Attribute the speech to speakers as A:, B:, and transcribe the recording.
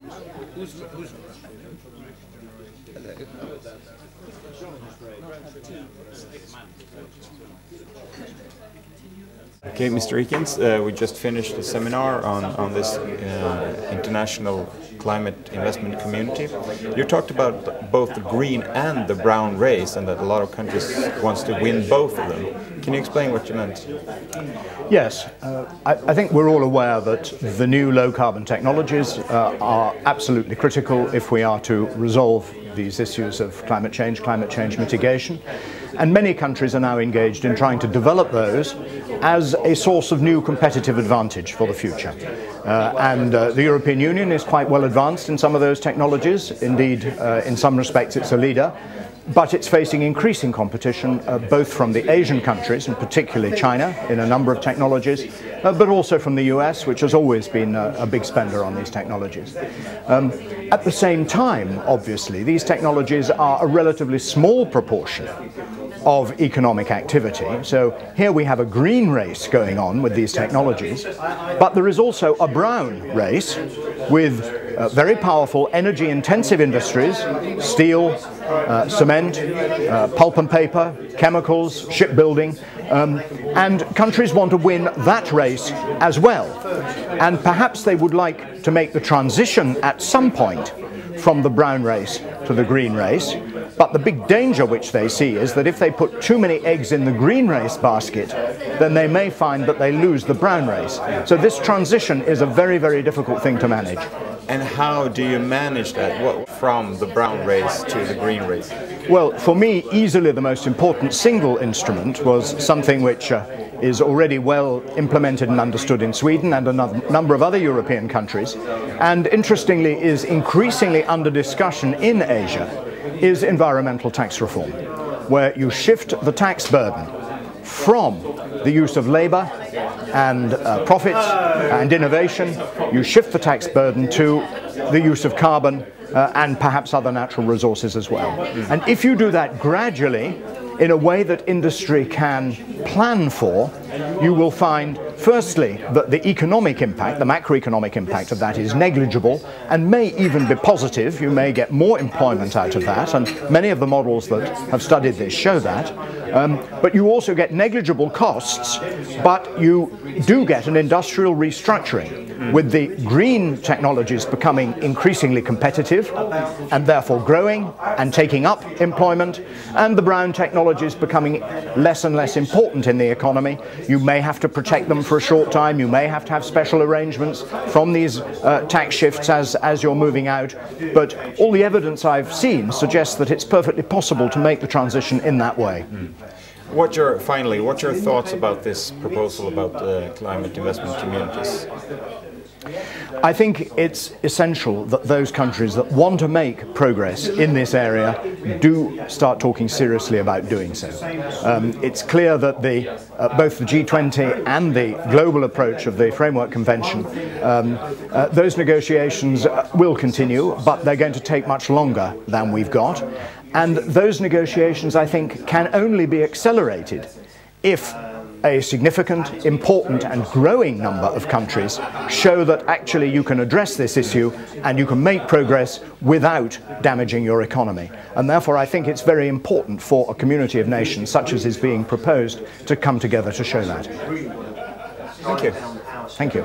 A: Okay, Mr. Ekins, we just finished a seminar on this international climate investment community. You talked about both the green and the brown race, and that a lot of countries wants to win both of them. Can you explain what you meant?
B: Yes, I think we're all aware that the new low-carbon technologies are absolutely critical if we are to resolve these issues of climate change mitigation. And many countries are now engaged in trying to develop those as a source of new competitive advantage for the future. The European Union is quite well advanced in some of those technologies. Indeed, in some respects it's a leader. But it's facing increasing competition both from the Asian countries, and particularly China, in a number of technologies, but also from the US, which has always been a big spender on these technologies. At the same time, obviously, these technologies are a relatively small proportion of economic activity. So here we have a green race going on with these technologies, but there is also a brown race with very powerful energy-intensive industries, steel, cement, pulp and paper, chemicals, shipbuilding, and countries want to win that race as well. And perhaps they would like to make the transition at some point from the brown race to the green race. But the big danger which they see is that if they put too many eggs in the green race basket, then they may find that they lose the brown race. So this transition is a very, very difficult thing to manage.
A: And how do you manage that, from the brown race to the green race?
B: Well, for me, easily the most important single instrument was something which is already well implemented and understood in Sweden and a number of other European countries, and interestingly is increasingly under discussion in Asia, is environmental tax reform, where you shift the tax burden from the use of labor and profits and innovation. You shift the tax burden to the use of carbon and perhaps other natural resources as well. And if you do that gradually, in a way that industry can plan for, you will find, firstly, that the economic impact, the macroeconomic impact of that is negligible and may even be positive. You may get more employment out of that, and many of the models that have studied this show that. But you also get negligible costs, but you do get an industrial restructuring, with the green technologies becoming increasingly competitive and therefore growing and taking up employment, and the brown technologies becoming less and less important in the economy. You may have to protect them for a short time, you may have to have special arrangements from these tax shifts as you're moving out, but all the evidence I've seen suggests that it's perfectly possible to make the transition in that way.
A: Finally, what's your thoughts about this proposal about climate investment communities?
B: I think it's essential that those countries that want to make progress in this area do start talking seriously about doing so. It's clear that both the G20 and the global approach of the Framework Convention, those negotiations will continue, but they're going to take much longer than we've got. And those negotiations, I think, can only be accelerated if a significant, important and growing number of countries show that actually you can address this issue and you can make progress without damaging your economy. And therefore I think it's very important for a community of nations such as is being proposed to come together to show that.
A: Thank you.
B: Thank you.